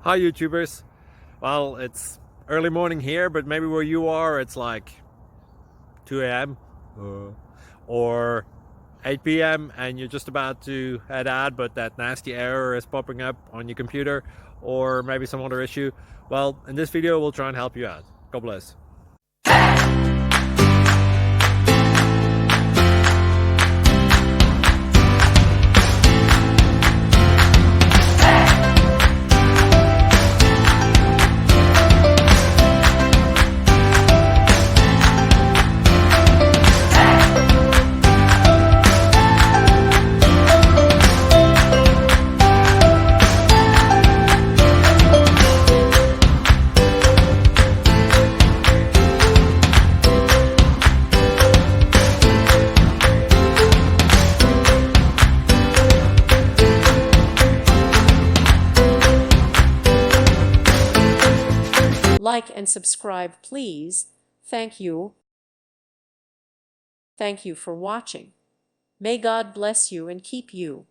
Hi YouTubers. Well, it's early morning here, but maybe where you are it's like 2 a.m. or 8 p.m. and you're just about to head out, but that nasty error is popping up on your computer, or maybe some other issue. Well, in this video we'll try and help you out. God bless. Like and subscribe, please. Thank you. Thank you for watching. May God bless you and keep you.